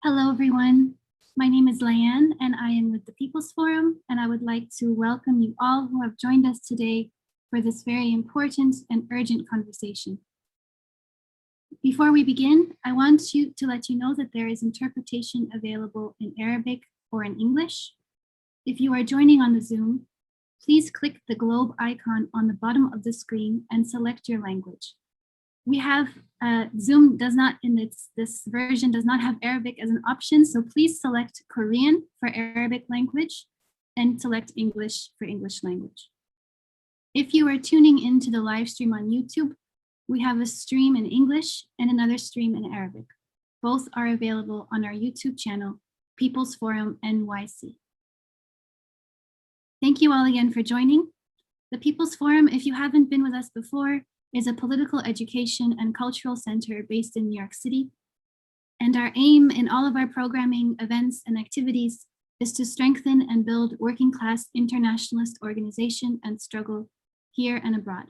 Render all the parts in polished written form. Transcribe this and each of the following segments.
Hello, everyone. My name is Layan, and I am with the People's Forum, and I would like to welcome you all who have joined us today for this very important and urgent conversation. Before we begin, I want to let you know that there is interpretation available in Arabic or in English. If you are joining on the Zoom, please click the globe icon on the bottom of the screen and select your language. We have Zoom does not, this version does not have Arabic as an option, so please select Korean for Arabic language and select English for English language. If you are tuning into the live stream on YouTube, we have a stream in English and another stream in Arabic. Both are available on our YouTube channel, People's Forum NYC. Thank you all again for joining. The People's Forum, if you haven't been with us before, is a political education and cultural center based in New York City. And our aim in all of our programming, events, and activities is to strengthen and build working class internationalist organization and struggle here and abroad.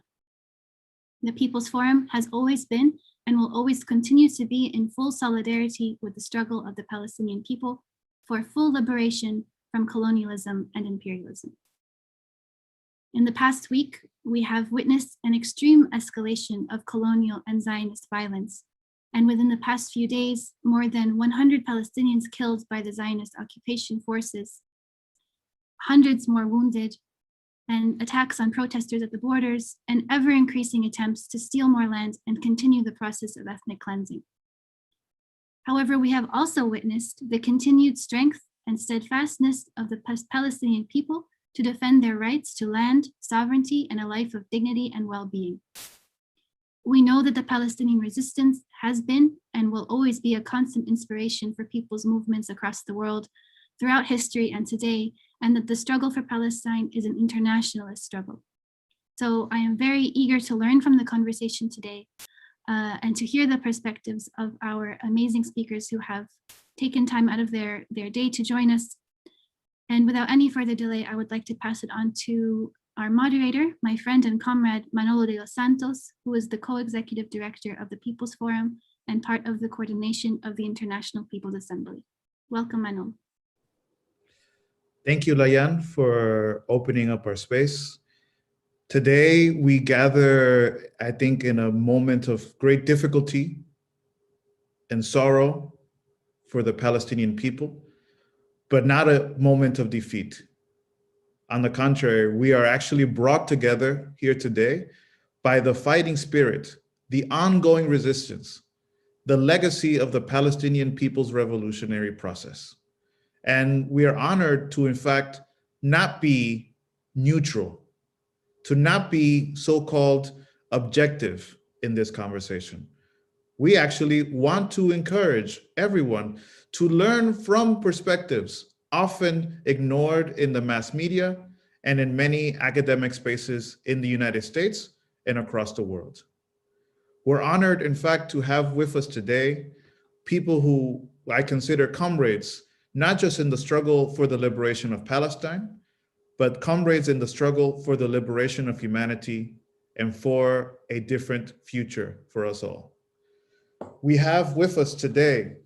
The People's Forum has always been and will always continue to be in full solidarity with the struggle of the Palestinian people for full liberation from colonialism and imperialism. In the past week, we have witnessed an extreme escalation of colonial and Zionist violence. And within the past few days, more than 100 Palestinians killed by the Zionist occupation forces, hundreds more wounded, and attacks on protesters at the borders, and ever-increasing attempts to steal more land and continue the process of ethnic cleansing. However, we have also witnessed the continued strength and steadfastness of the Palestinian people to defend their rights to land, sovereignty, and a life of dignity and well-being. We know that the Palestinian resistance has been and will always be a constant inspiration for people's movements across the world throughout history and today, and that the struggle for Palestine is an internationalist struggle. So I am very eager to learn from the conversation today and to hear the perspectives of our amazing speakers who have taken time out of their day to join us. And without any further delay, I would like to pass it on to our moderator, my friend and comrade, Manolo de los Santos, who is the co-executive director of the People's Forum and part of the coordination of the International People's Assembly. Welcome, Manolo. Thank you, Layan, for opening up our space. Today, we gather, I think, in a moment of great difficulty and sorrow for the Palestinian people, but not a moment of defeat. On the contrary, we are actually brought together here today by the fighting spirit, the ongoing resistance, the legacy of the Palestinian people's revolutionary process. And we are honored to, in fact, not be neutral, to not be so-called objective in this conversation. We actually want to encourage everyone to learn from perspectives often ignored in the mass media and in many academic spaces in the United States and across the world. We're honored, in fact, to have with us today people who I consider comrades, not just in the struggle for the liberation of Palestine, but comrades in the struggle for the liberation of humanity and for a different future for us all. We have with us today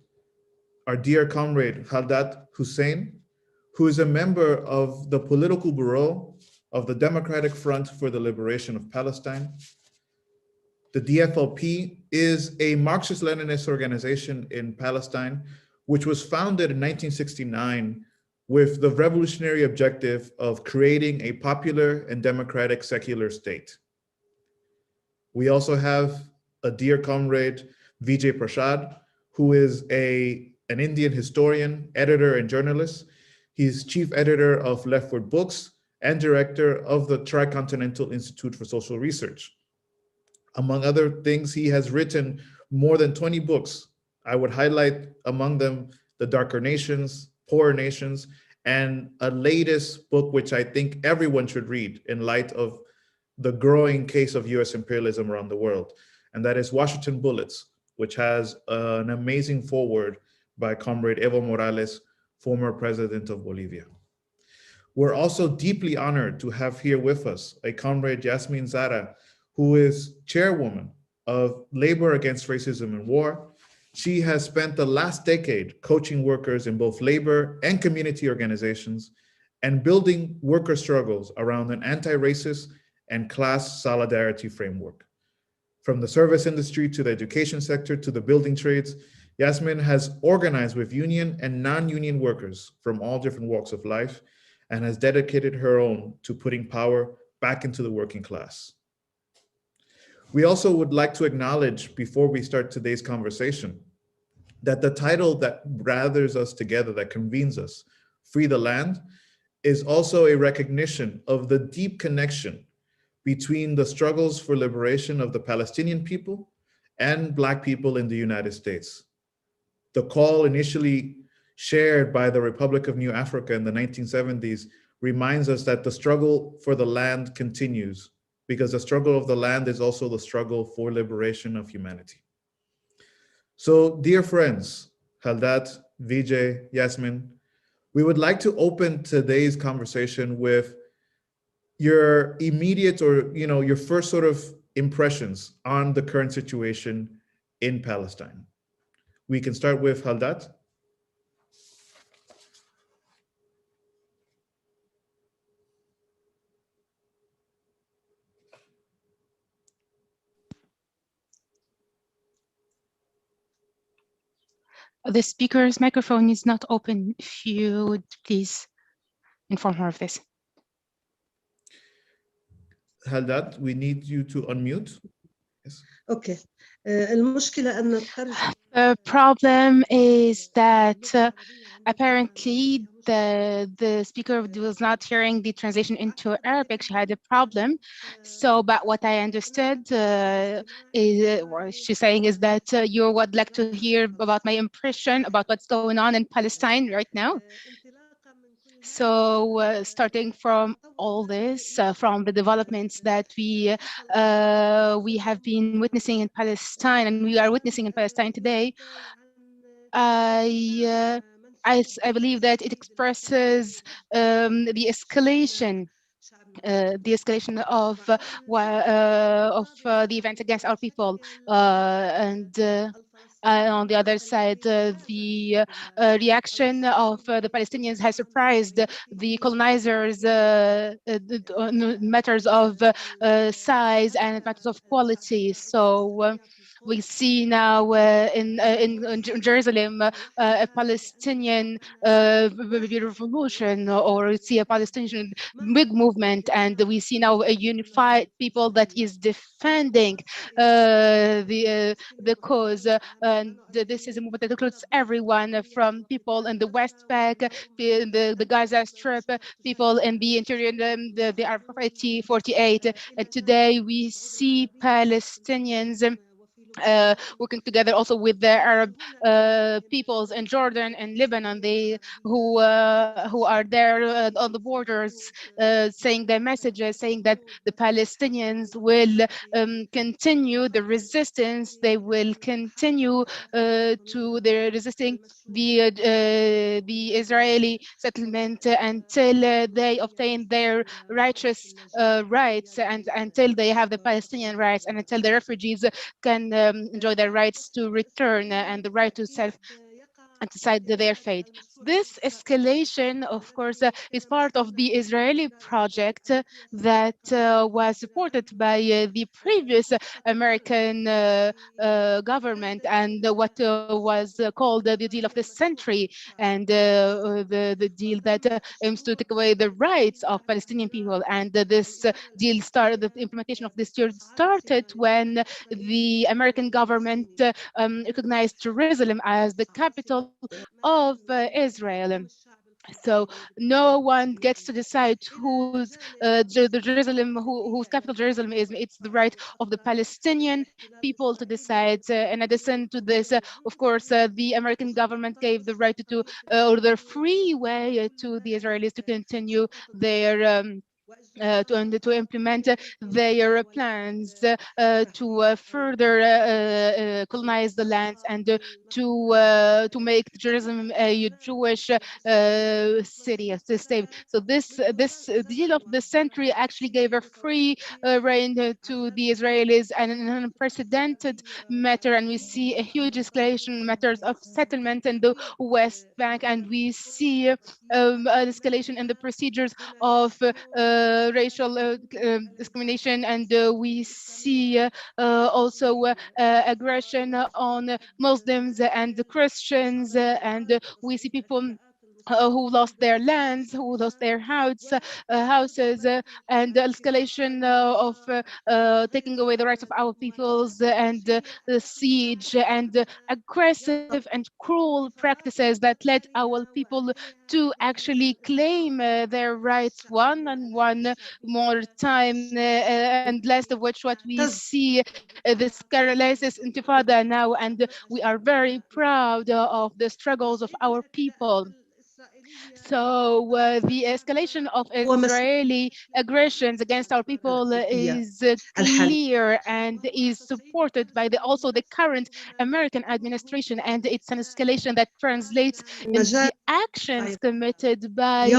our dear comrade Khaldat Hussein, who is a member of the political bureau of the Democratic Front for the Liberation of Palestine. The DFLP is a Marxist-Leninist organization in Palestine, which was founded in 1969 with the revolutionary objective of creating a popular and democratic secular state. We also have a dear comrade, Vijay Prashad, who is an Indian historian, editor, and journalist. He's chief editor of Leftward Books and director of the Tricontinental Institute for Social Research. Among other things, he has written more than 20 books. I would highlight among them The Darker Nations, Poorer Nations, and a latest book which I think everyone should read in light of the growing case of US imperialism around the world, and that is Washington Bullets, which has an amazing foreword by Comrade Evo Morales, former president of Bolivia. We're also deeply honored to have here with us a comrade, Yasmin Zara, who is chairwoman of Labor Against Racism and War She has spent the last decade coaching workers in both labor and community organizations and building worker struggles around an anti-racist and class solidarity framework. From the service industry to the education sector to the building trades, Yasmin has organized with union and non-union workers from all different walks of life and has dedicated her own to putting power back into the working class. We also would like to acknowledge, before we start today's conversation, that the title that gathers us together, that convenes us, Free the Land, is also a recognition of the deep connection between the struggles for liberation of the Palestinian people and Black people in the United States. The call initially shared by the Republic of New Africa in the 1970s reminds us that the struggle for the land continues, because the struggle of the land is also the struggle for liberation of humanity. So, dear friends, Haldat, Vijay, Yasmin, we would like to open today's conversation with your immediate or your first sort of impressions on the current situation in Palestine. We can start with Haldat. The speaker's microphone is not open. If you would please inform her of this. Haldat, we need you to unmute. Yes. Okay. المشكلة أن الخرج. The problem is that apparently the speaker was not hearing the translation into Arabic. She had a problem. So, but what I understood is what she's saying is that you would like to hear about my impression about what's going on in Palestine right now. So starting from all this, from the developments that we have been witnessing in Palestine, and we are witnessing in Palestine today, I believe that it expresses the escalation of the events against our people, and on the other side, the reaction of the Palestinians has surprised the colonizers matters of size and matters of quality. So we see now in Jerusalem a Palestinian revolution, or we see a Palestinian big movement, and we see now a unified people that is defending the cause. And this is a movement that includes everyone, from people in the West Bank, the Gaza Strip, people in the interior, the Arab 48. And today we see Palestinians working together also with the Arab peoples in Jordan and Lebanon, who are there on the borders, saying their messages, saying that the Palestinians will continue the resistance. They will continue to their resisting the Israeli settlement until they obtain their righteous rights, and until they have the Palestinian rights, and until the refugees can enjoy their rights to return and the right to and decide their fate. This escalation, of course, is part of the Israeli project that was supported by the previous American government, and what was called the deal of the century, and the deal that aims to take away the rights of Palestinian people. And this deal started, the implementation of this deal started when the American government recognized Jerusalem as the capital of Israel. So no one gets to decide whose the Jerusalem, whose capital Jerusalem is. It's the right of the Palestinian people to decide. In addition to this, of course, the American government gave the right to or the free way to the Israelis to continue their to implement their plans to further colonize the lands and to make Jerusalem a Jewish city, a state. So this deal of the century actually gave a free reign to the Israelis and an unprecedented matter, and we see a huge escalation matters of settlement in the West Bank, and we see an escalation in the procedures of racial discrimination, and we see also aggression on Muslims and Christians, and we see people who lost their lands, who lost their houses, and the escalation of taking away the rights of our peoples, and the siege and aggressive and cruel practices that led our people to actually claim their rights one more time, and last of which what we see this paralysis intifada now, and we are very proud of the struggles of our people. So the escalation of Israeli aggressions against our people is clear and is supported by also the current American administration, and it's an escalation that translates in the actions committed by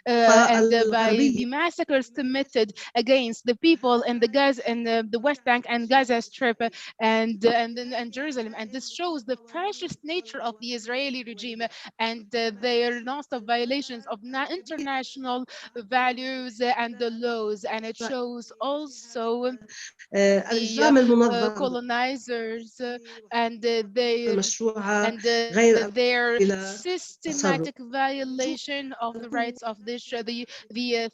by the massacres committed against the people in the Gaza and the West Bank and Gaza Strip and Jerusalem, and this shows the fascist nature of the Israeli regime and their non-stop violations of international values and the laws, and it shows also the colonizers and their systematic violation of the rights of the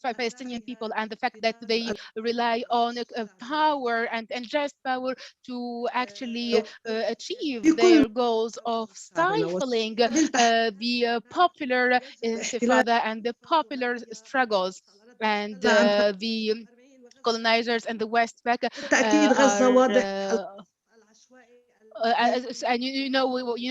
Palestinian people, and the fact that they rely on power and just power to actually achieve their goals of stifling the popular intifada and the popular struggles, and the colonizers and the West Bank are and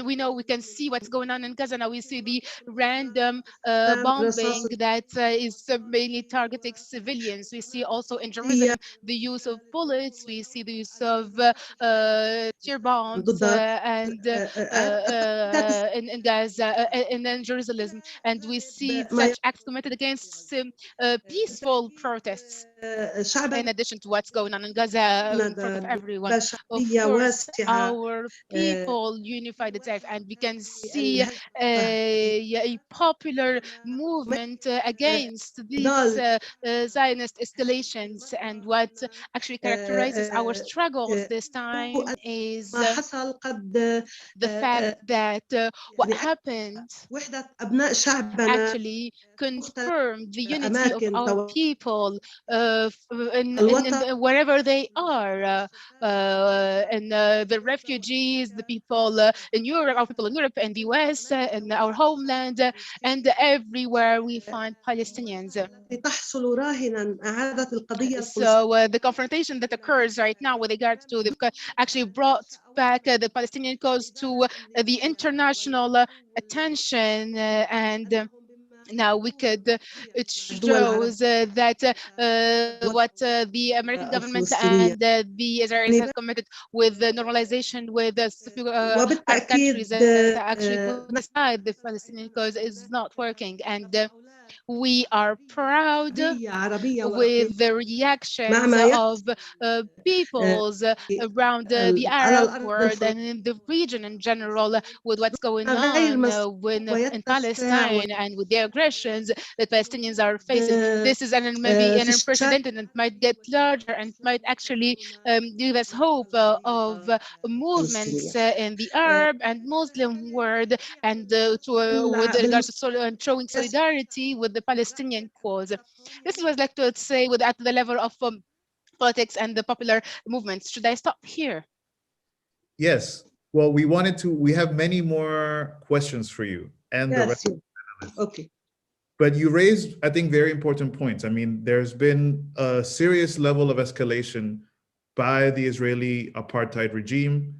we know we can see what's going on in Gaza now. We see the random bombing that is mainly targeting civilians. We see also in Jerusalem the use of bullets. We see the use of tear bombs and in Gaza and in Jerusalem, and we see such acts committed against peaceful protests. In addition to what's going on in Gaza in front of everyone, of course, our people unified itself, and we can see a popular movement against these Zionist escalations. And what actually characterizes our struggles this time is the fact that what happened actually confirmed the unity of our people in wherever they are, and the refugees, the people in Europe, our people in Europe and the US, and our homeland, and everywhere we find Palestinians. So the confrontation that occurs right now with regards to the actually brought back the Palestinian cause to the international attention, and now we could, it shows that what the American government and the Israelis have committed with the normalization with Arab countries that actually put aside the Palestinian cause is not working, and we are proud with the reactions of peoples around the Arab world and in the region in general with what's going on in Palestine and with the aggressions that Palestinians are facing. This is maybe an unprecedented and might get larger and might actually give us hope of movements in the Arab and Muslim world, and with regards to showing solidarity with the Palestinian cause. This is what I'd like to say at the level of politics and the popular movements. Should I stop here? Yes. Well, we have many more questions for you and the rest of the panelists. Okay. But you raised, I think, very important points. I mean, there's been a serious level of escalation by the Israeli apartheid regime.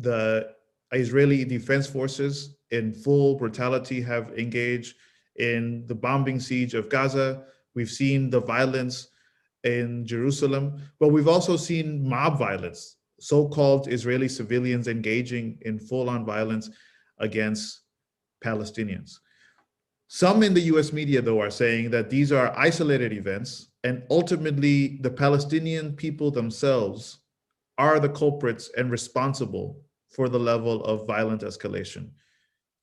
The Israeli Defense Forces in full brutality have engaged in the bombing siege of Gaza. We've seen the violence in Jerusalem, but we've also seen mob violence, so-called Israeli civilians engaging in full-on violence against Palestinians. Some in the US media, though, are saying that these are isolated events, and ultimately the Palestinian people themselves are the culprits and responsible for the level of violent escalation.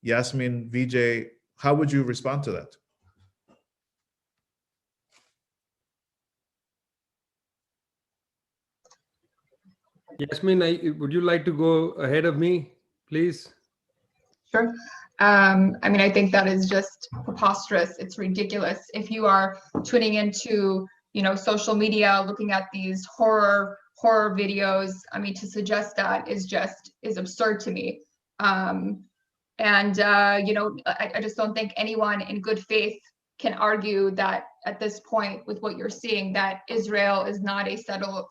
Yasmin, Vijay, how would you respond to that? Yasmin, would you like to go ahead of me, please? Sure. I mean, I think that is just preposterous. It's ridiculous. If you are tuning into, social media, looking at these horror videos, I mean, to suggest that is absurd to me. I just don't think anyone in good faith can argue that at this point, with what you're seeing, that Israel is not a settler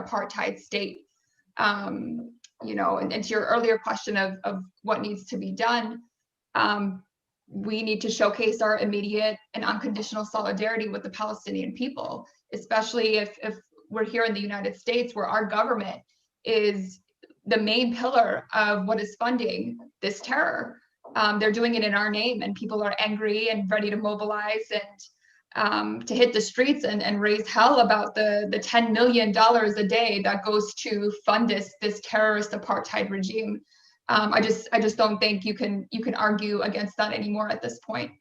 apartheid state. And to your earlier question of what needs to be done, we need to showcase our immediate and unconditional solidarity with the Palestinian people, especially if we're here in the United States, where our government is the main pillar of what is funding this terror. They're doing it in our name, and people are angry and ready to mobilize and to hit the streets and raise hell about the $10 million a day that goes to fund this terrorist apartheid regime. I just don't think you can argue against that anymore at this point.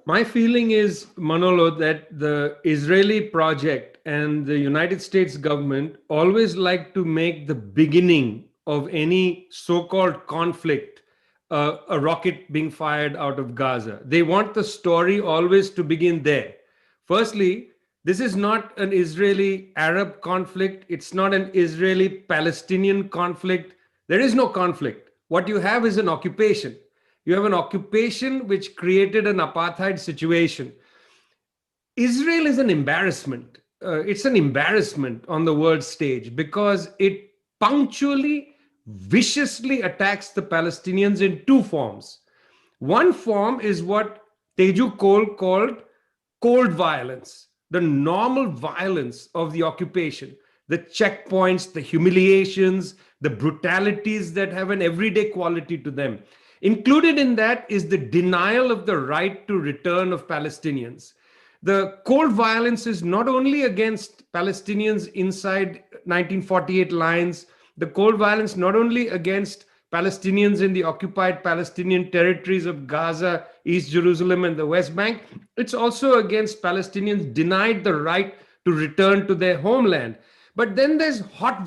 My feeling is, Manolo, that the Israeli project and the United States government always like to make the beginning of any so-called conflict a rocket being fired out of Gaza. They want the story always to begin there. Firstly, this is not an Israeli-Arab conflict. It's not an Israeli-Palestinian conflict. There is no conflict. What you have is an occupation. You have an occupation which created an apartheid situation. Israel is an embarrassment. It's an embarrassment on the world stage because it punctually, viciously attacks the Palestinians in two forms. One form is what Teju Cole called cold violence, the normal violence of the occupation, the checkpoints, the humiliations, the brutalities that have an everyday quality to them. Included in that is the denial of the right to return of Palestinians. The cold violence is not only against Palestinians inside 1948 lines, the cold violence not only against Palestinians in the occupied Palestinian territories of Gaza, East Jerusalem, and the West Bank, it's also against Palestinians denied the right to return to their homeland. But then there's hot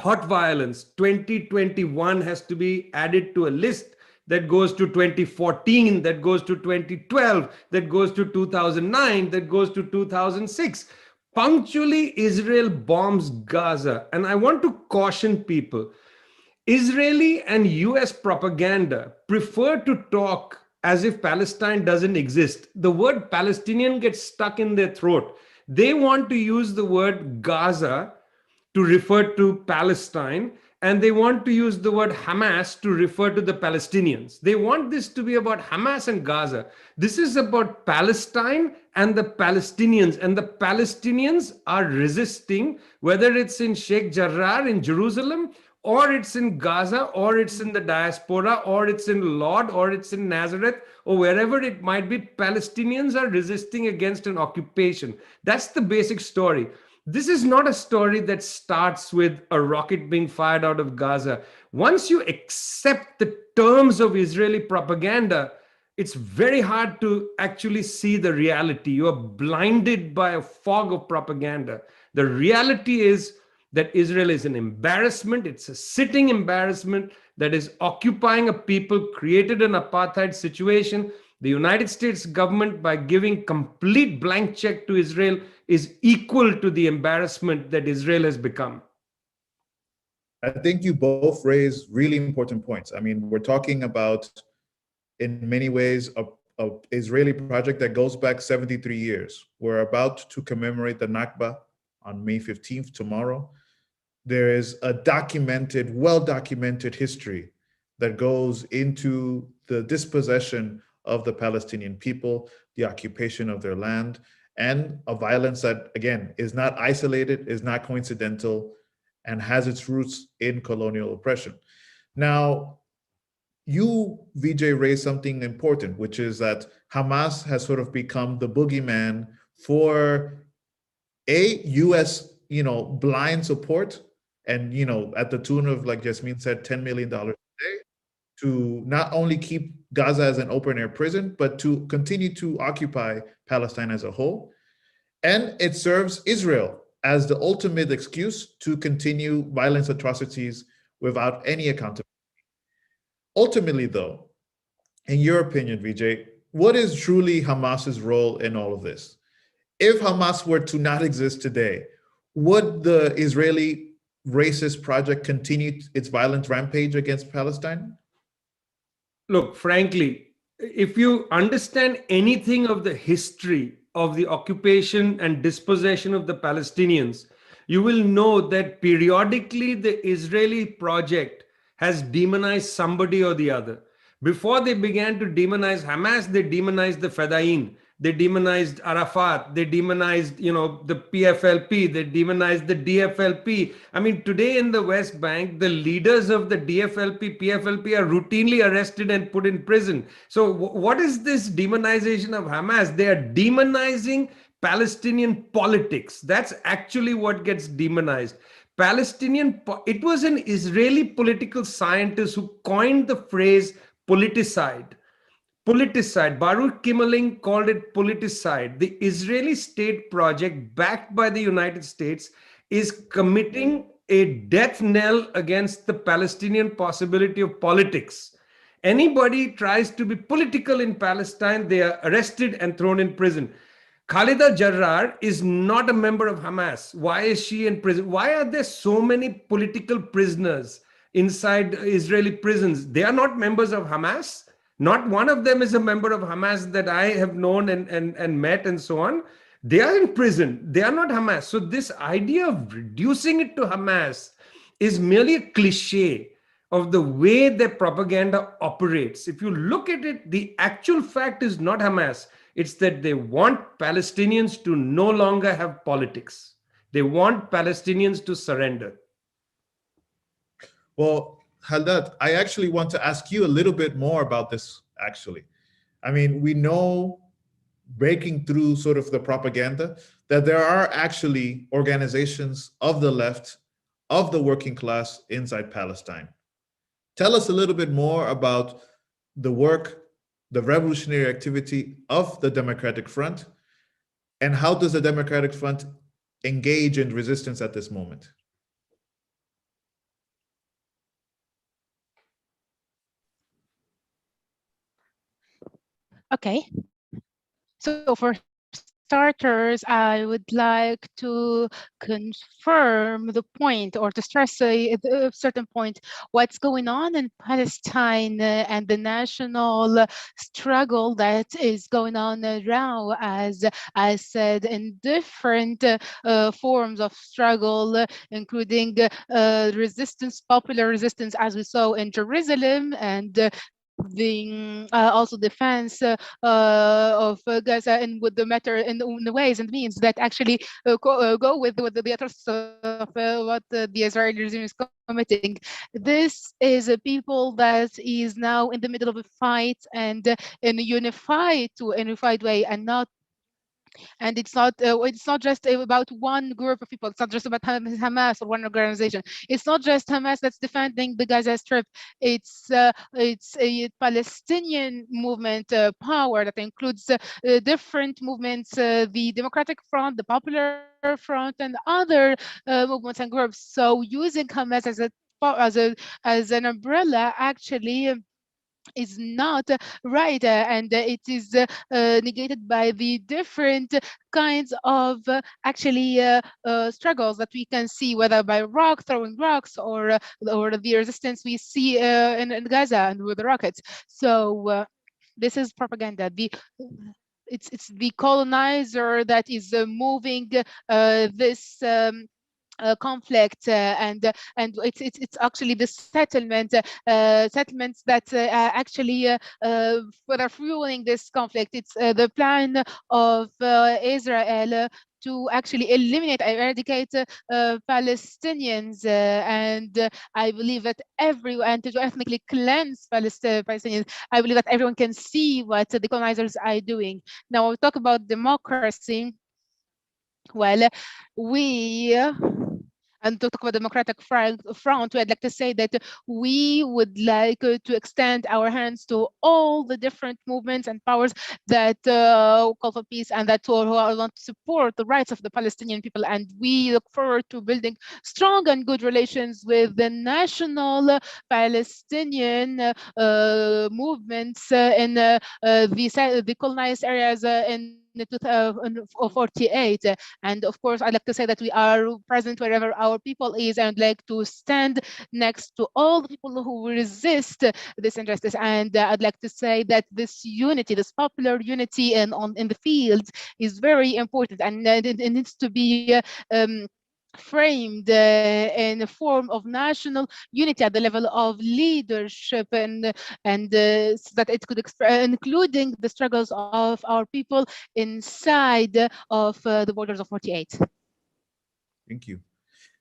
violence. 2021 has to be added to a list that goes to 2014, that goes to 2012, that goes to 2009, that goes to 2006. Punctually, Israel bombs Gaza. And I want to caution people, Israeli and US propaganda prefer to talk as if Palestine doesn't exist. The word Palestinian gets stuck in their throat. They want to use the word Gaza to refer to Palestine, and they want to use the word Hamas to refer to the Palestinians. They want this to be about Hamas and Gaza. This is about Palestine and the Palestinians, and the Palestinians are resisting, whether it's in Sheikh Jarrah in Jerusalem, or it's in Gaza, or it's in the diaspora, or it's in Lod, or it's in Nazareth, or wherever it might be. Palestinians are resisting against an occupation. That's the basic story. This is not a story that starts with a rocket being fired out of Gaza. Once you accept the terms of Israeli propaganda, it's very hard to actually see the reality. You are blinded by a fog of propaganda. The reality is that Israel is an embarrassment. It's a sitting embarrassment that is occupying a people, created an apartheid situation. The United States government, by giving complete blank check to Israel, is equal to the embarrassment that Israel has become. I think you both raise really important points. I mean, we're talking about, in many ways, a Israeli project that goes back 73 years. We're about to commemorate the Nakba on May 15th, tomorrow. There is a documented, well-documented history that goes into the dispossession of the Palestinian people, the occupation of their land, and a violence that, again, is not isolated, is not coincidental, and has its roots in colonial oppression. Now, you, Vijay, raised something important, which is that Hamas has sort of become the boogeyman for US, blind support, and, at the tune of, like Jasmine said, $10 million a day, to not only keep Gaza as an open air prison, but to continue to occupy Palestine as a whole. And it serves Israel as the ultimate excuse to continue violence atrocities without any accountability. Ultimately, though, in your opinion, Vijay, what is truly Hamas's role in all of this? If Hamas were to not exist today, would the Israeli racist project continue its violent rampage against Palestine? Look, frankly, if you understand anything of the history of the occupation and dispossession of the Palestinians, you will know that periodically the Israeli project has demonized somebody or the other. Before they began to demonize Hamas, they demonized the Fedayeen. They demonized Arafat. They demonized, the PFLP. They demonized the DFLP. I mean, today in the West Bank, the leaders of the DFLP, PFLP are routinely arrested and put in prison. So what is this demonization of Hamas? They are demonizing Palestinian politics. That's actually what gets demonized. It was an Israeli political scientist who coined the phrase politicide. Politicide. Baruch Kimmeling called it politicide. The Israeli state project, backed by the United States, is committing a death knell against the Palestinian possibility of politics. Anybody tries to be political in Palestine, they are arrested and thrown in prison. Khalida Jarrar is not a member of Hamas. Why is she in prison? Why are there so many political prisoners inside Israeli prisons? They are not members of Hamas. Not one of them is a member of Hamas that I have known and met and so on. They are in prison. They are not Hamas. So this idea of reducing it to Hamas is merely a cliche of the way their propaganda operates. If you look at it, the actual fact is not Hamas. It's that they want Palestinians to no longer have politics. They want Palestinians to surrender. Well, Haddad, I actually want to ask you a little bit more about this, actually. I mean, we know, breaking through sort of the propaganda, that there are actually organizations of the left, of the working class inside Palestine. Tell us a little bit more about the work, the revolutionary activity of the Democratic Front, and how does the Democratic Front engage in resistance at this moment? Okay. So for starters, I would like to confirm the point, or to stress a certain point, what's going on in Palestine and the national struggle that is going on now, as I said, in different forms of struggle, including resistance, popular resistance, as we saw in Jerusalem, and the also defense of Gaza, and with the matter in the ways and means that actually go with the atrocities of what the Israeli regime is committing. This is a people that is now in the middle of a fight, and in a unified way, and it's not just about one group of people. It's not just about Hamas or one organization. It's not just Hamas that's defending the Gaza Strip. It's a Palestinian movement power that includes different movements, the Democratic Front, the Popular Front, and other movements and groups. So using Hamas as an umbrella actually is not right, and it is negated by the different kinds of actually struggles that we can see, whether by throwing rocks or the resistance we see in Gaza and with the rockets. So this is propaganda. It's the colonizer that is moving this conflict, and it's actually the settlements that actually what are fueling this conflict. It's the plan of Israel to actually eliminate, eradicate Palestinians, and I believe that everyone, to ethnically cleanse Palestinians. I believe that everyone can see what the colonizers are doing. Now, we talk about democracy. Well, we and to talk about democratic front, I'd like to say that we would like to extend our hands to all the different movements and powers that call for peace and that who want to support the rights of the Palestinian people. And we look forward to building strong and good relations with the national Palestinian movements in the colonized areas in 1948. And of course, I'd like to say that we are present wherever our people is, and like to stand next to all the people who resist this injustice. And I'd like to say that this unity, this popular unity in the field, is very important, and it needs to be framed in a form of national unity at the level of leadership, and so that it could including the struggles of our people inside of the borders of 48. Thank you.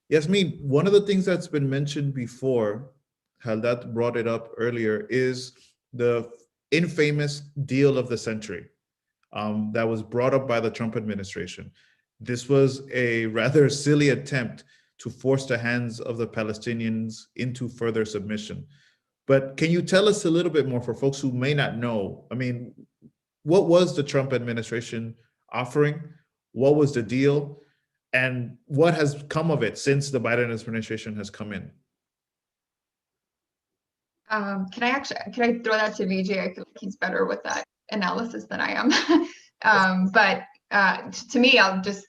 Yasmin, one of the things that's been mentioned before, Haldat brought it up earlier, is the infamous deal of the century that was brought up by the Trump administration. This was a rather silly attempt to force the hands of the Palestinians into further submission. But can you tell us a little bit more for folks who may not know? I mean, what was the Trump administration offering? What was the deal? And what has come of it since the Biden administration has come in? Can I throw that to Vijay? I feel like he's better with that analysis than I am. But to me, I'll just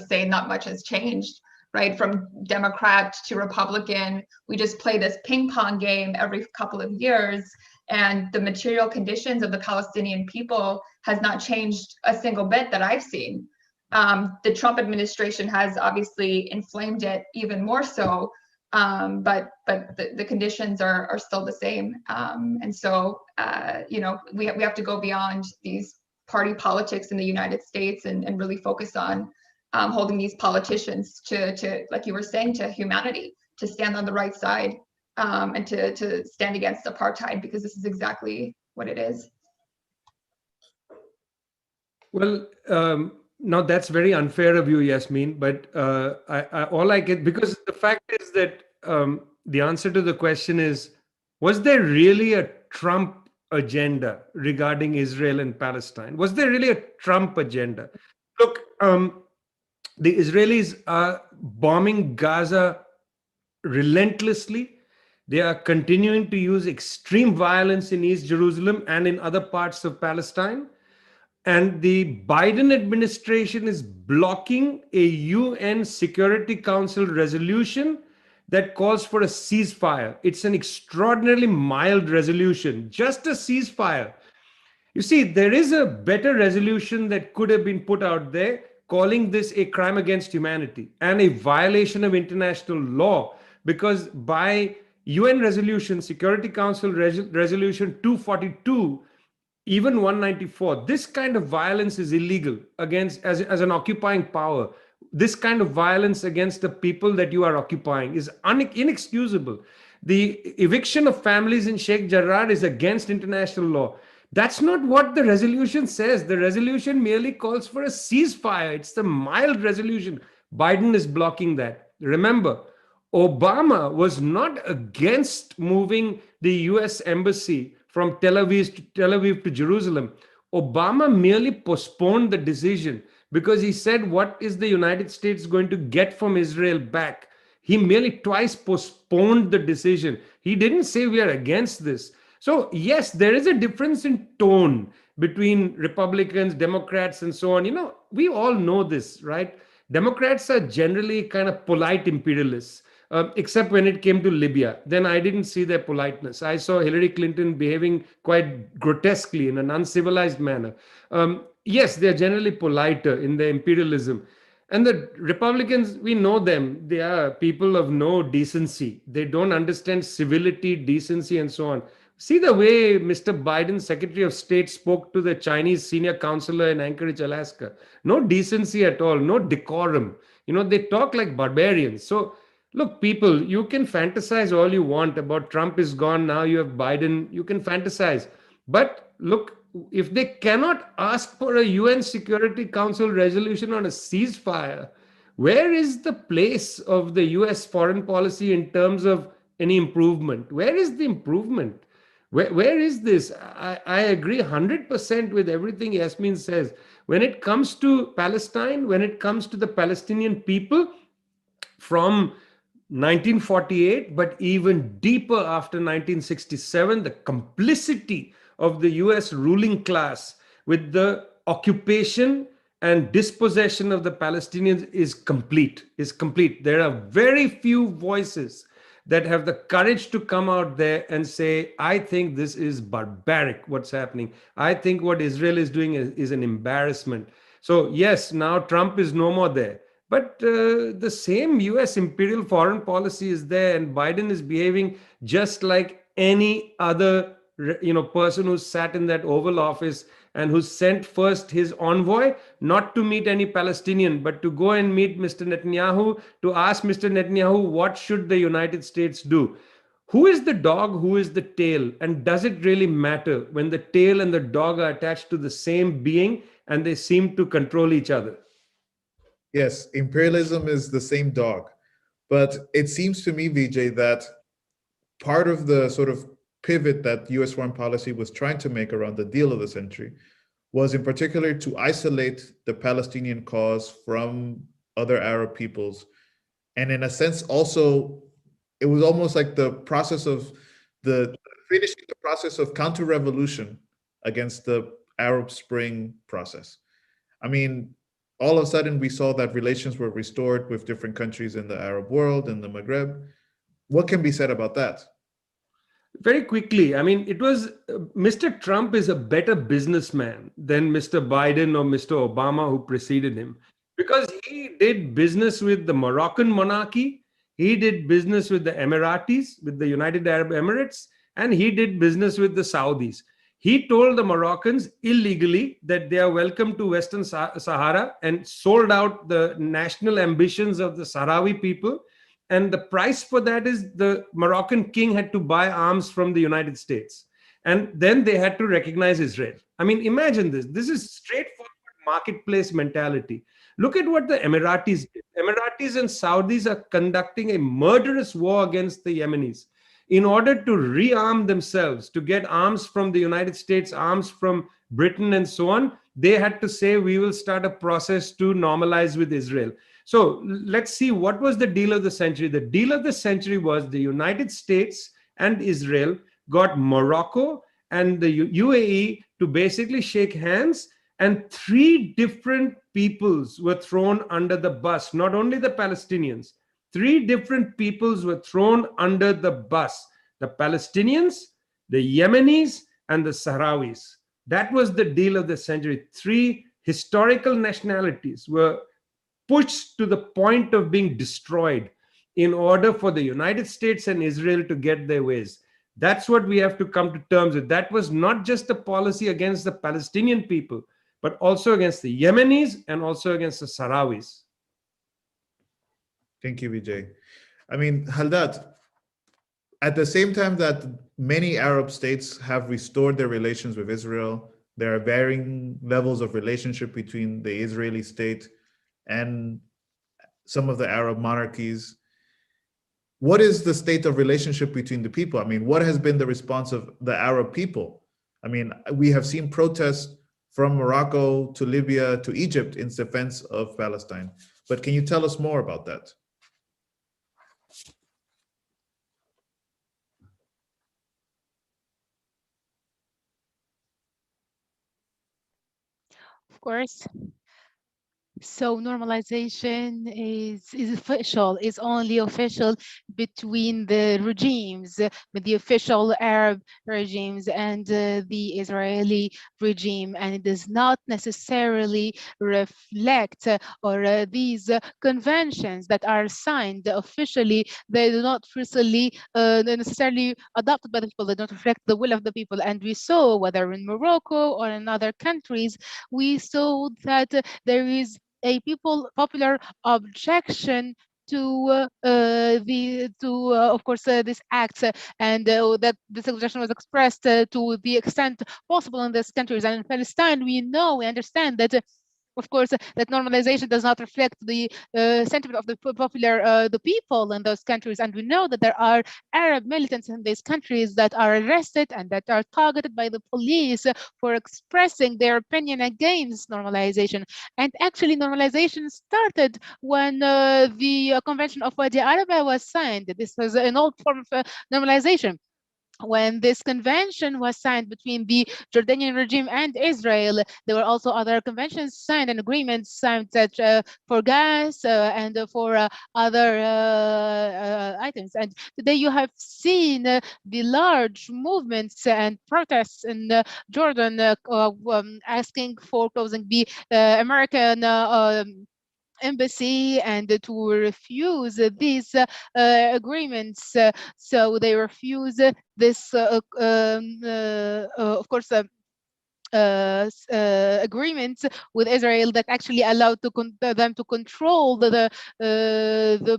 say not much has changed, right? From Democrat to Republican, we just play this ping pong game every couple of years, and the material conditions of the Palestinian people has not changed a single bit that I've seen. The Trump administration has obviously inflamed it even more so, but the conditions are still the same. And so, we have to go beyond these party politics in the United States and really focus on holding these politicians to, like you were saying, to humanity, to stand on the right side, and to stand against apartheid, because this is exactly what it is. Well, now that's very unfair of you, Yasmin, but all I get, because the fact is that the answer to the question is, was there really a Trump agenda regarding Israel and Palestine? Was there really a Trump agenda? Look, the Israelis are bombing Gaza relentlessly. They are continuing to use extreme violence in East Jerusalem and in other parts of Palestine. And the Biden administration is blocking a UN Security Council resolution that calls for a ceasefire. It's an extraordinarily mild resolution, just a ceasefire. You see, there is a better resolution that could have been put out there, calling this a crime against humanity and a violation of international law, because by UN resolution, Security Council resolution 242, even 194, this kind of violence is illegal against as an occupying power. This kind of violence against the people that you are occupying is inexcusable. The eviction of families in Sheikh Jarrah is against international law. That's not what the resolution says. The resolution merely calls for a ceasefire. It's the mild resolution. Biden is blocking that. Remember, Obama was not against moving the US embassy from Tel Aviv to Jerusalem. Obama merely postponed the decision because he said, what is the United States going to get from Israel back? He merely twice postponed the decision. He didn't say we are against this. So yes, there is a difference in tone between Republicans, Democrats, and so on. We all know this, right? Democrats are generally kind of polite imperialists. Except when it came to Libya. Then I didn't see their politeness. I saw Hillary Clinton behaving quite grotesquely in an uncivilized manner. Yes, they're generally politer in their imperialism. And the Republicans, we know them. They are people of no decency. They don't understand civility, decency, and so on. See the way Mr. Biden, Secretary of State, spoke to the Chinese senior counselor in Anchorage, Alaska. No decency at all, no decorum. They talk like barbarians. So, look, people, you can fantasize all you want about Trump is gone, now you have Biden. You can fantasize. But look, if they cannot ask for a UN Security Council resolution on a ceasefire, where is the place of the US foreign policy in terms of any improvement? Where is the improvement? Where is this? I agree 100% with everything Yasmin says. When it comes to Palestine, when it comes to the Palestinian people, from 1948, but even deeper after 1967, the complicity of the US ruling class with the occupation and dispossession of the Palestinians is complete. There are very few voices that have the courage to come out there and say, I think this is barbaric, what's happening. I think what Israel is doing is an embarrassment. So yes, now Trump is no more there. But the same US imperial foreign policy is there, and Biden is behaving just like any other person who sat in that Oval Office and who sent first his envoy not to meet any Palestinian, but to go and meet Mr. Netanyahu, to ask Mr. Netanyahu, what should the United States do? Who is the dog? Who is the tail? And does it really matter when the tail and the dog are attached to the same being and they seem to control each other? Yes, imperialism is the same dog. But it seems to me, Vijay, that part of the sort of pivot that US foreign policy was trying to make around the deal of the century was in particular to isolate the Palestinian cause from other Arab peoples. And in a sense, also, it was almost like the process of finishing the process of counter-revolution against the Arab Spring process. I mean, all of a sudden we saw that relations were restored with different countries in the Arab world, in the Maghreb. What can be said about that? Very quickly, I mean, it was Mr. Trump is a better businessman than Mr. Biden or Mr. Obama who preceded him, because he did business with the Moroccan monarchy, he did business with the Emiratis, with the United Arab Emirates, and he did business with the Saudis. He told the Moroccans illegally that they are welcome to Western Sahara and sold out the national ambitions of the Sahrawi people. And the price for that is the Moroccan king had to buy arms from the United States. And then they had to recognize Israel. I mean, imagine this. This is straightforward marketplace mentality. Look at what the Emiratis did. Emiratis and Saudis are conducting a murderous war against the Yemenis. In order to rearm themselves, to get arms from the United States, arms from Britain, and so on, they had to say, we will start a process to normalize with Israel. So let's see, what was the deal of the century? The deal of the century was the United States and Israel got Morocco and the UAE to basically shake hands, and three different peoples were thrown under the bus, not only the Palestinians. Three different peoples were thrown under the bus: the Palestinians, the Yemenis, and the Sahrawis. That was the deal of the century. Three historical nationalities were pushed to the point of being destroyed in order for the United States and Israel to get their ways. That's what we have to come to terms with. That was not just a policy against the Palestinian people, but also against the Yemenis and also against the Sahrawis. Thank you, Vijay. I mean, Haldad, at the same time that many Arab states have restored their relations with Israel, there are varying levels of relationship between the Israeli state and some of the Arab monarchies. What is the state of relationship between the people? I mean, what has been the response of the Arab people? I mean, we have seen protests from Morocco to Libya to Egypt in defense of Palestine. But can you tell us more about that? Of course. So normalization is official, is only official between the regimes, with the official Arab regimes and the Israeli regime, and it does not necessarily reflect or these conventions that are signed officially, they do not necessarily adopted by the people, they don't reflect the will of the people. And we saw, whether in Morocco or in other countries, we saw that there is a popular objection to of course this act, and that this objection was expressed to the extent possible in these countries. And in Palestine, we understand that of course, that normalization does not reflect the sentiment of the the people in those countries. And we know that there are Arab militants in these countries that are arrested and that are targeted by the police for expressing their opinion against normalization. And actually, normalization started when the Convention of Wadi Araba was signed. This was an old form of normalization. When this convention was signed between the Jordanian regime and Israel, there were also other conventions signed and agreements signed, such for gas and for other items. And today you have seen the large movements and protests in Jordan asking for closing the American embassy and to refuse these agreements. So they refuse this, of course, agreements with Israel that actually allowed them to control the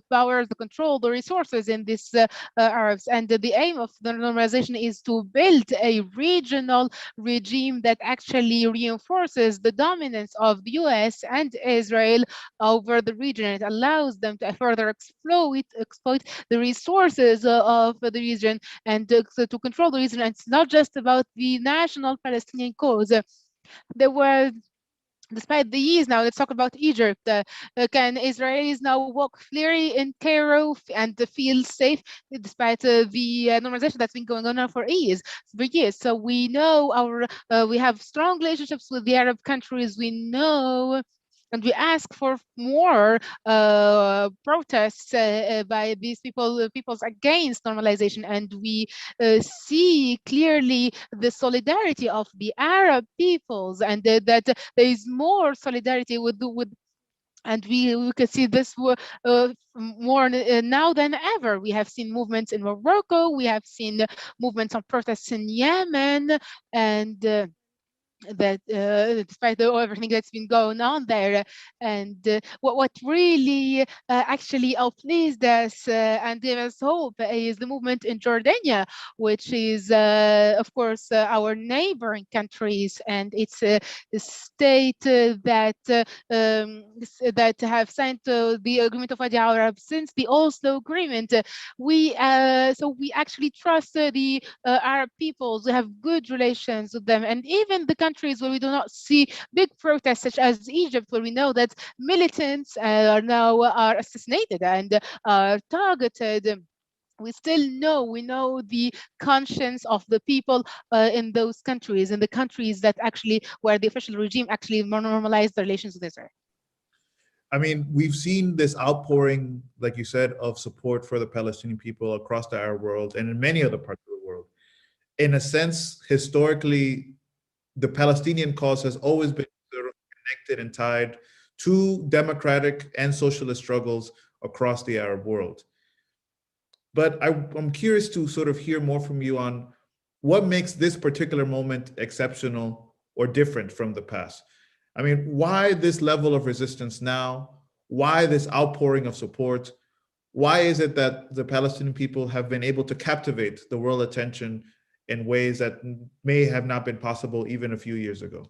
powers, to control the resources in these Arabs. And the aim of the normalization is to build a regional regime that actually reinforces the dominance of the US and Israel over the region. It allows them to further exploit the resources of the region and to control the region. And it's not just about the national Palestinian cause. There were, despite the years now, let's talk about Egypt. Can Israelis now walk freely in Cairo and feel safe despite the normalization that's been going on now for years? So we know we have strong relationships with the Arab countries. We know. And we ask for more protests by these peoples against normalization. And we see clearly the solidarity of the Arab peoples, and that there is more solidarity with and we can see this more now than ever. We have seen movements in Morocco, we have seen movements on protests in Yemen, and that despite everything that's been going on there. And what really actually pleased us and gave us hope is the movement in Jordania, which is of course our neighboring countries, and it's a state that have signed the agreement of Wadi Arab since the Oslo Agreement. So we actually trust the Arab peoples. We have good relations with them, and even the countries where we do not see big protests, such as Egypt, where we know that militants are assassinated and are targeted. We know the conscience of the people in those countries, in the countries that actually where the official regime actually normalized the relations with Israel. I mean, we've seen this outpouring, like you said, of support for the Palestinian people across the Arab world and in many other parts of the world. In a sense, historically, the Palestinian cause has always been sort of connected and tied to democratic and socialist struggles across the Arab world. But I'm curious to sort of hear more from you on what makes this particular moment exceptional or different from the past. I mean, why this level of resistance now? Why this outpouring of support? Why is it that the Palestinian people have been able to captivate the world attention in ways that may have not been possible even a few years ago?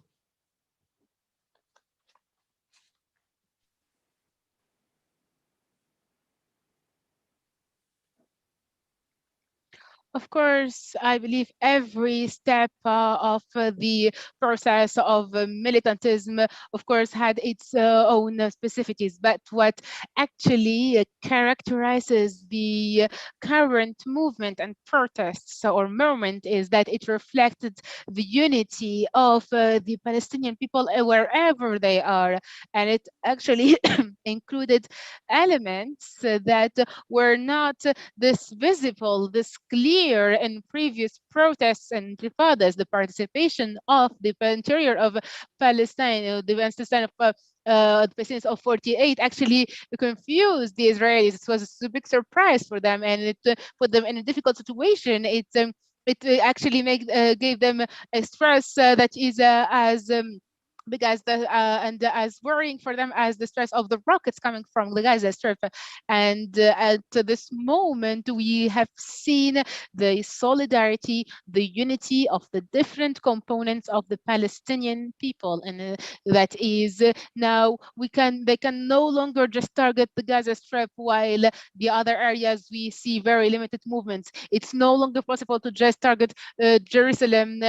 Of course, I believe every step of the process of militantism, of course, had its own specificities. But what actually characterizes the current movement and protests or movement is that it reflected the unity of the Palestinian people wherever they are. And it actually included elements that were not this visible, this clear in previous protests and intifadas, the participation of the interior of Palestine, the Palestine the Palestinians of 48 actually confused the Israelis. It was a big surprise for them, and it put them in a difficult situation. It actually gave them a stress that is as big as the and as worrying for them as the stress of the rockets coming from the Gaza Strip. And at this moment, we have seen the solidarity, the unity of the different components of the Palestinian people, and that is now they can no longer just target the Gaza Strip, while the other areas we see very limited movements. It's no longer possible to just target Jerusalem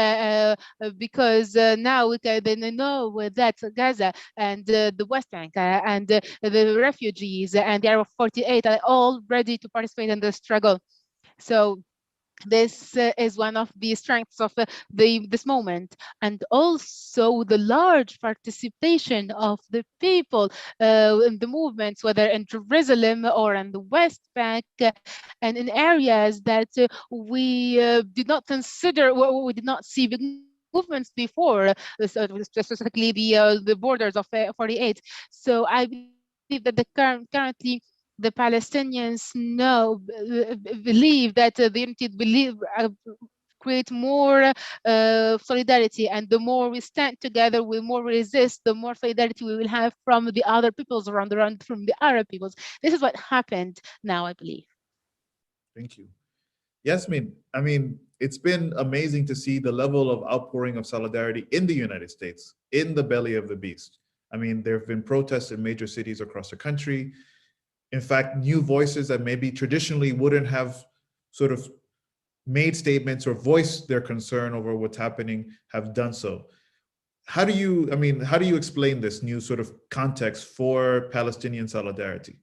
because now they know that Gaza and the West Bank and the refugees and the Arab 48 are all ready to participate in the struggle. So this is one of the strengths of this moment, and also the large participation of the people in the movements, whether in Jerusalem or in the West Bank, and in areas that we did not consider, we did not see big movements before, specifically the borders of 48. So I believe that currently the Palestinians believe that the unity create more solidarity, and the more we stand together, the more we resist, the more solidarity we will have from the other peoples around from the Arab peoples. This is what happened now, I believe. Thank you. Yasmin, I mean, it's been amazing to see the level of outpouring of solidarity in the United States, in the belly of the beast. I mean, there have been protests in major cities across the country. In fact, new voices that maybe traditionally wouldn't have sort of made statements or voiced their concern over what's happening have done so. How do you explain this new sort of context for Palestinian solidarity?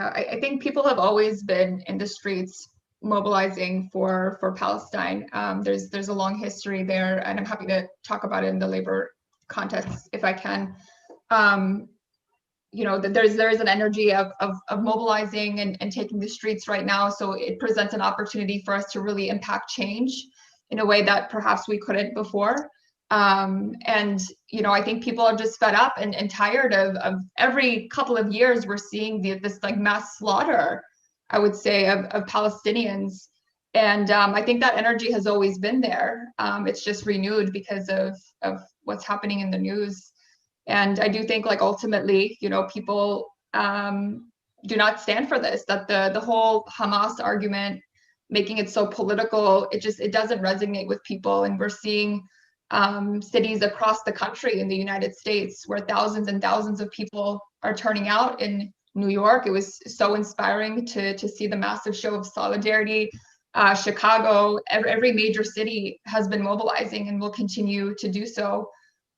I think people have always been in the streets mobilizing for Palestine. There's a long history there, and I'm happy to talk about it in the labor context if I can. You know, there's an energy of mobilizing and taking the streets right now. So it presents an opportunity for us to really impact change in a way that perhaps we couldn't before. And, you know, I think people are just fed up and tired of every couple of years we're seeing this like mass slaughter, I would say, of Palestinians. And I think that energy has always been there. It's just renewed because of what's happening in the news. And I do think, like, ultimately, you know, people do not stand for this, that the whole Hamas argument, making it so political, it doesn't resonate with people. And we're seeing cities across the country in the United States where thousands and thousands of people are turning out. In New York, it was so inspiring to see the massive show of solidarity. Chicago, every major city has been mobilizing and will continue to do so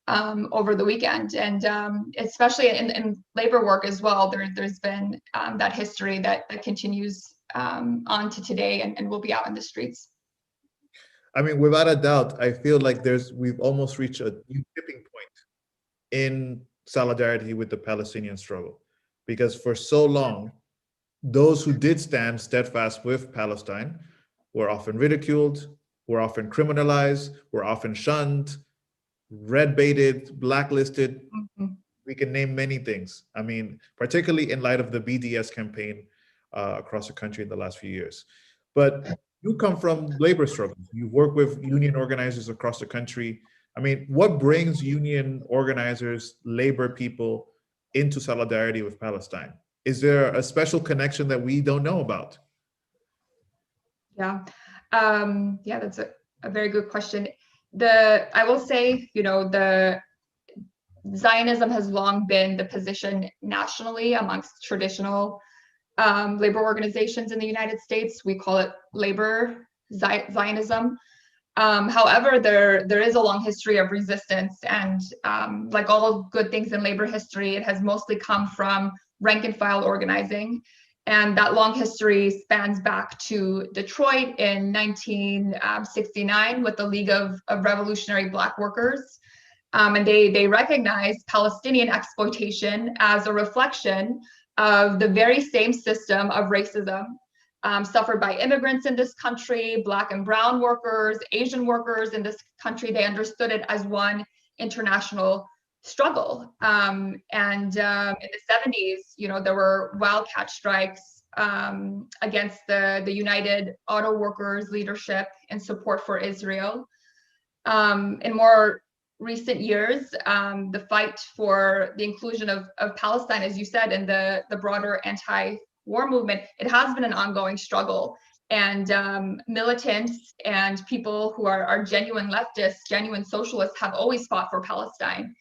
over the weekend. And especially in labor work as well, there's been that history that continues on to today and will be out in the streets. I mean, without a doubt, I feel like we've almost reached a new tipping point in solidarity with the Palestinian struggle, because for so long, those who did stand steadfast with Palestine were often ridiculed, were often criminalized, were often shunned, red-baited, blacklisted. Mm-hmm. We can name many things. I mean, particularly in light of the BDS campaign across the country in the last few years. But you come from labor struggles. You've worked with union organizers across the country. I mean, what brings union organizers, labor people into solidarity with Palestine? Is there a special connection that we don't know about? Yeah, that's a very good question. I will say, you know, the Zionism has long been the position nationally amongst traditional labor organizations in the United States. We call it labor Zionism. However, there is a long history of resistance, and like all good things in labor history, it has mostly come from rank and file organizing. And that long history spans back to Detroit in 1969 with the League of Revolutionary Black Workers. And they recognized Palestinian exploitation as a reflection of the very same system of racism suffered by immigrants in this country, Black and brown workers, Asian workers in this country. They understood it as one international struggle. And in the 70s, there were wildcat strikes against the United Auto Workers leadership in support for Israel. In more recent years, the fight for the inclusion of Palestine, as you said, in the broader anti-war movement, it has been an ongoing struggle. And militants and people who are genuine leftists, genuine socialists have always fought for Palestine.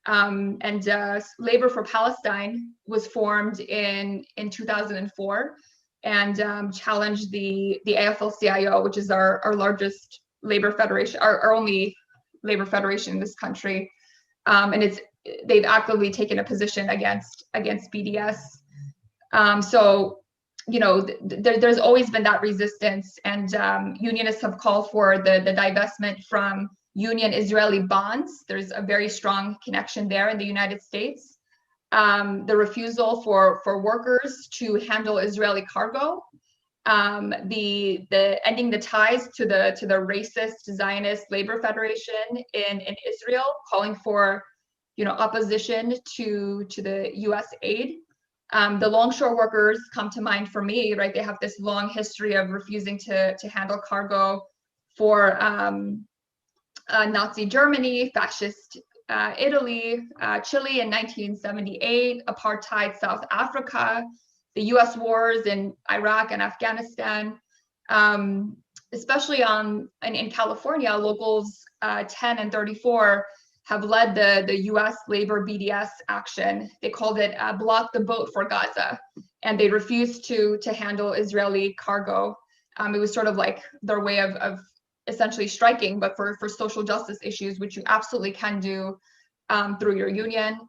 And Labor for Palestine was formed in 2004 and challenged the AFL-CIO, which is our largest labor federation, our only labor federation in this country. And they've actively taken a position against BDS. So, there's always been that resistance, and unionists have called for the divestment from Union Israeli bonds. There's a very strong connection there in the United States. The refusal for workers to handle Israeli cargo, the ending the ties to the racist Zionist Labor Federation in Israel, calling for opposition to the US aid. The longshore workers come to mind for me, right? They have this long history of refusing to handle cargo for Nazi Germany, fascist Italy, Chile in 1978, apartheid South Africa, the US wars in Iraq and Afghanistan. Especially in California, locals 10 and 34 have led the US labor BDS action. They called it Block the Boat for Gaza, and they refused to handle Israeli cargo. It was sort of like their way of essentially striking, but for social justice issues, which you absolutely can do through your union.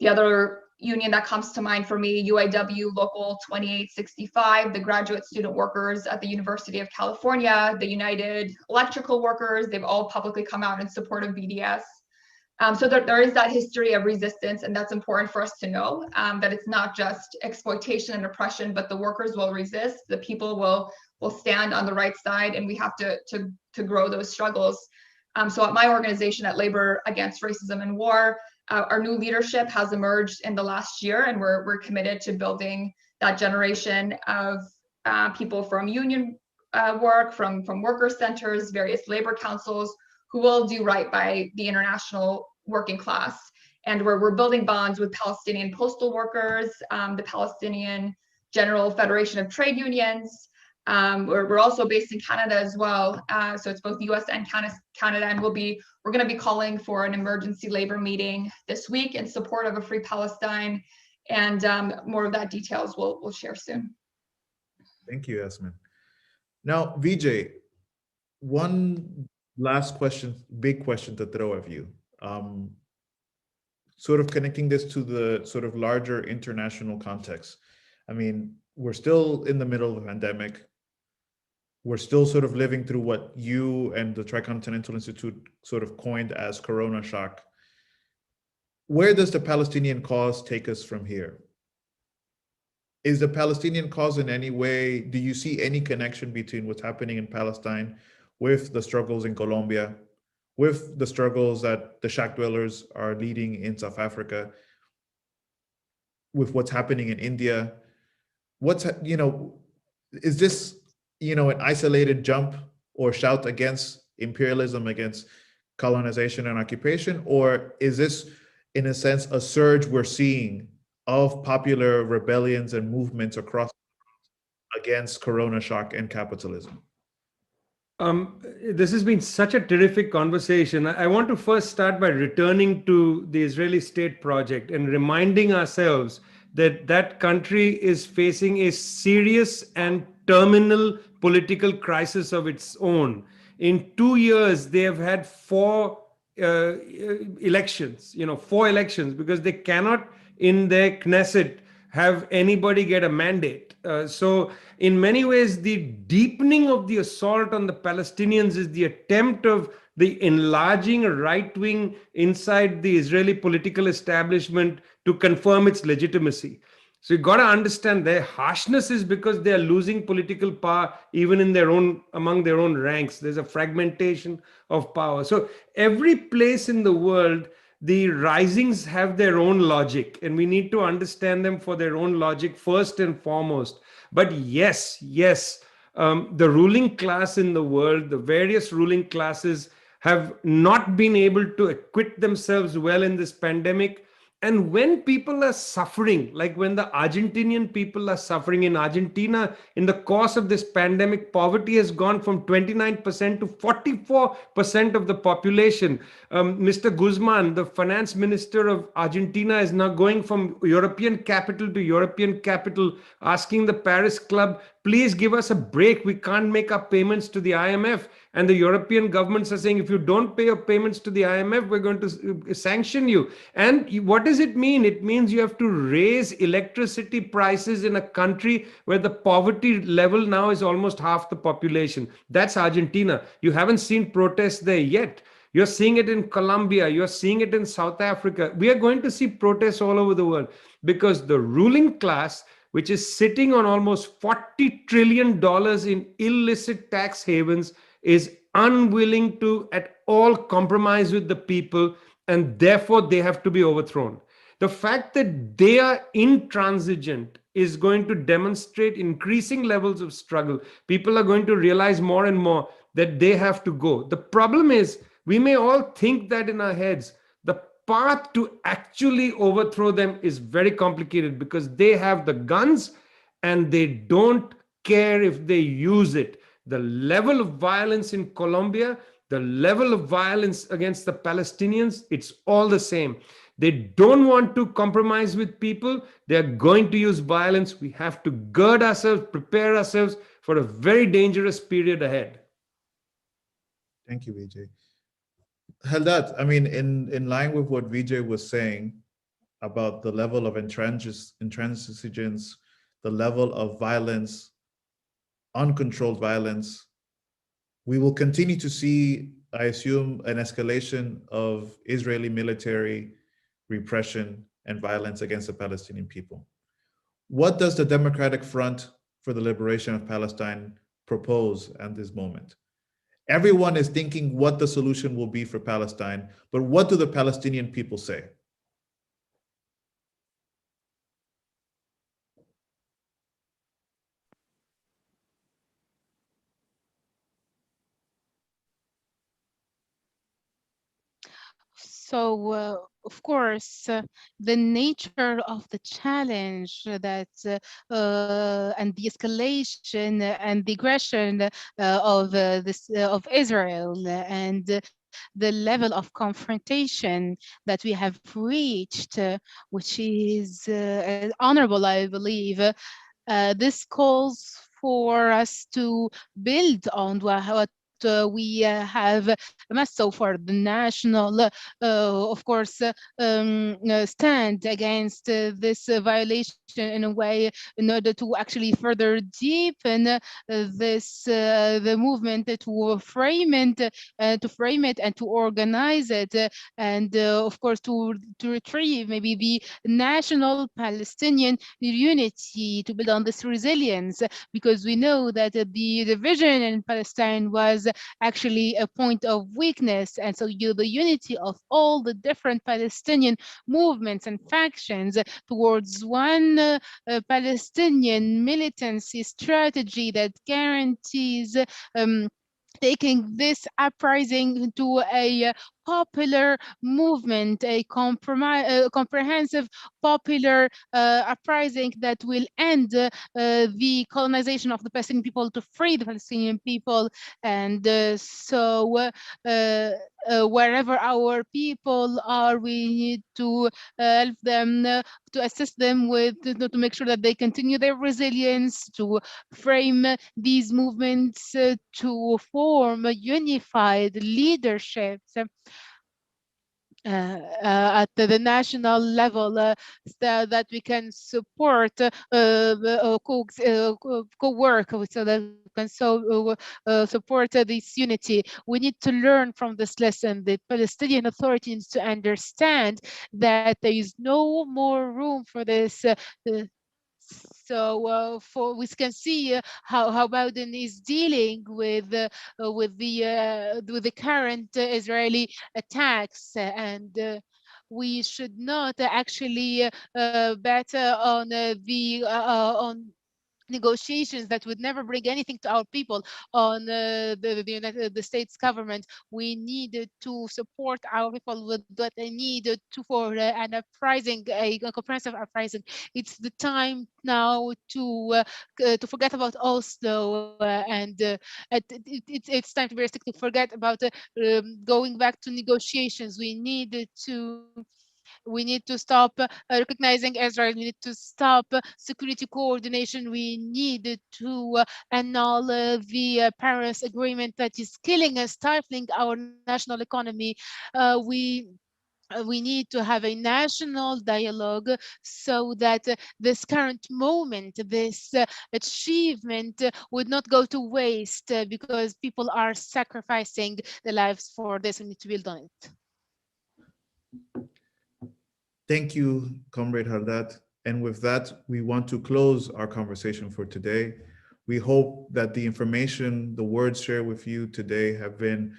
The other union that comes to mind for me, UAW Local 2865, the graduate student workers at the University of California, the United Electrical Workers, they've all publicly come out in support of BDS. So there is that history of resistance, and that's important for us to know, that it's not just exploitation and oppression, but the workers will resist, the people will stand on the right side, and we have to grow those struggles. So at my organization, at Labor Against Racism and War, our new leadership has emerged in the last year, and we're committed to building that generation of people from union work, from worker centers, various labor councils, who will do right by the international working class. And we're building bonds with Palestinian postal workers, the Palestinian General Federation of Trade Unions. We're also based in Canada as well. So it's both US and Canada, and we're going to be calling for an emergency labor meeting this week in support of a free Palestine. And more of that details we'll share soon. Thank you, Yasmin. Now, Vijay, one last question, big question to throw at you. Sort of connecting this to the sort of larger international context. I mean, we're still in the middle of a pandemic. We're still sort of living through what you and the Tricontinental Institute sort of coined as Corona shock. Where does the Palestinian cause take us from here? Is the Palestinian cause in any way, do you see any connection between what's happening in Palestine with the struggles in Colombia, with the struggles that the shack dwellers are leading in South Africa, with what's happening in India? Is this, an isolated jump or shout against imperialism, against colonization and occupation? Or is this, in a sense, a surge we're seeing of popular rebellions and movements across against Corona shock and capitalism? This has been such a terrific conversation. I want to first start by returning to the Israeli state project and reminding ourselves that that country is facing a serious and terminal political crisis of its own. In 2 years, they have had elections, 4 elections, because they cannot in their Knesset have anybody get a mandate. So in many ways, the deepening of the assault on the Palestinians is the attempt of the enlarging right wing inside the Israeli political establishment to confirm its legitimacy. So you got to understand their harshness is because they are losing political power even in their own, among their own ranks. There's a fragmentation of power. So every place in the world, the risings have their own logic, and we need to understand them for their own logic first and foremost. But yes, the ruling class in the world, the various ruling classes, have not been able to acquit themselves well in this pandemic. And when people are suffering, like when the Argentinian people are suffering in Argentina, in the course of this pandemic, poverty has gone from 29% to 44% of the population. Mr. Guzman, the finance minister of Argentina, is now going from European capital to European capital, asking the Paris Club, please give us a break. We can't make our payments to the IMF. And the European governments are saying, if you don't pay your payments to the IMF, we're going to sanction you. And what does it mean? It means you have to raise electricity prices in a country where the poverty level now is almost half the population. That's Argentina. You haven't seen protests there yet. You're seeing it in Colombia. You're seeing it in South Africa. We are going to see protests all over the world because the ruling class, which is sitting on almost $40 trillion in illicit tax havens, is unwilling to at all compromise with the people, and therefore they have to be overthrown. The fact that they are intransigent is going to demonstrate increasing levels of struggle. People are going to realize more and more that they have to go. The problem is, we may all think that in our heads. The path to actually overthrow them is very complicated because they have the guns and they don't care if they use it. The level of violence in Colombia, the level of violence against the Palestinians, it's all the same. They don't want to compromise with people. They're going to use violence. We have to gird ourselves, prepare ourselves for a very dangerous period ahead. Thank you, Vijay. Haldat, I mean, in line with what Vijay was saying about the level of intransigence, the level of violence, uncontrolled violence, we will continue to see, I assume, an escalation of Israeli military repression and violence against the Palestinian people. What does the Democratic Front for the Liberation of Palestine propose at this moment? Everyone is thinking what the solution will be for Palestine, but what do the Palestinian people say? So, of course, the nature of the challenge that and the escalation and the aggression of Israel and the level of confrontation that we have reached, which is honorable, I believe. This calls for us to build on what we have amassed so far. The national, of course, stand against this violation in a way in order to actually further deepen the movement, to frame it and to organize it, and of course to retrieve maybe the national Palestinian unity, to build on this resilience, because we know that the division in Palestine was actually a point of weakness, and so the unity of all the different Palestinian movements and factions towards one Palestinian militancy strategy that guarantees taking this uprising to a popular movement, a comprehensive popular uprising that will end the colonization of the Palestinian people, to free the Palestinian people. And so wherever our people are, we need to help them, to assist them with, to make sure that they continue their resilience, to frame these movements, to form a unified leadership at the national level, so that we can support co-work, so that we can support this unity. We need to learn from this lesson. The Palestinian Authority needs to understand that there is no more room for this. For we can see how Biden is dealing with the current Israeli attacks, and we should not actually bet on negotiations that would never bring anything to our people, on the States government. We needed to support our people with what they needed to for an uprising, a comprehensive uprising. It's the time now to forget about Oslo, and it's time to be realistic, to forget about going back to negotiations. We need to stop recognizing Israel. We need to stop security coordination. We need to annul the Paris Agreement that is killing and stifling our national economy. We need to have a national dialogue, so that this current moment, this achievement would not go to waste, because people are sacrificing their lives for this. We need to build on it. Thank you, Comrade Hardat. And with that, we want to close our conversation for today. We hope that the information, the words shared with you today have been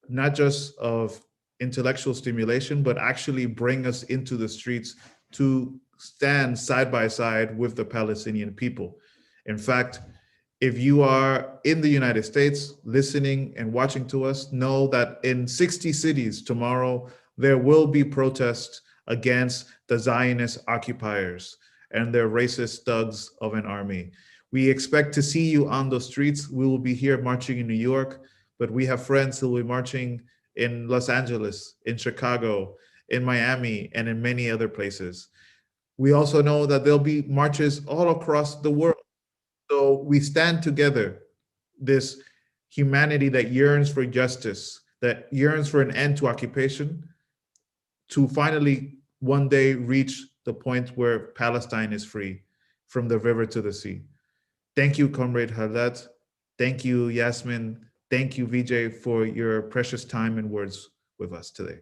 not just of intellectual stimulation, but actually bring us into the streets to stand side by side with the Palestinian people. In fact, if you are in the United States listening and watching to us, know that in 60 cities tomorrow, there will be protests against the Zionist occupiers and their racist thugs of an army. We expect to see you on the streets. We will be here marching in New York, but we have friends who will be marching in Los Angeles, in Chicago, in Miami, and in many other places. We also know that there'll be marches all across the world. So we stand together, this humanity that yearns for justice, that yearns for an end to occupation, to finally one day reach the point where Palestine is free from the river to the sea. Thank you, Comrade Hardat. Thank you, Yasmin. Thank you, Vijay, for your precious time and words with us today.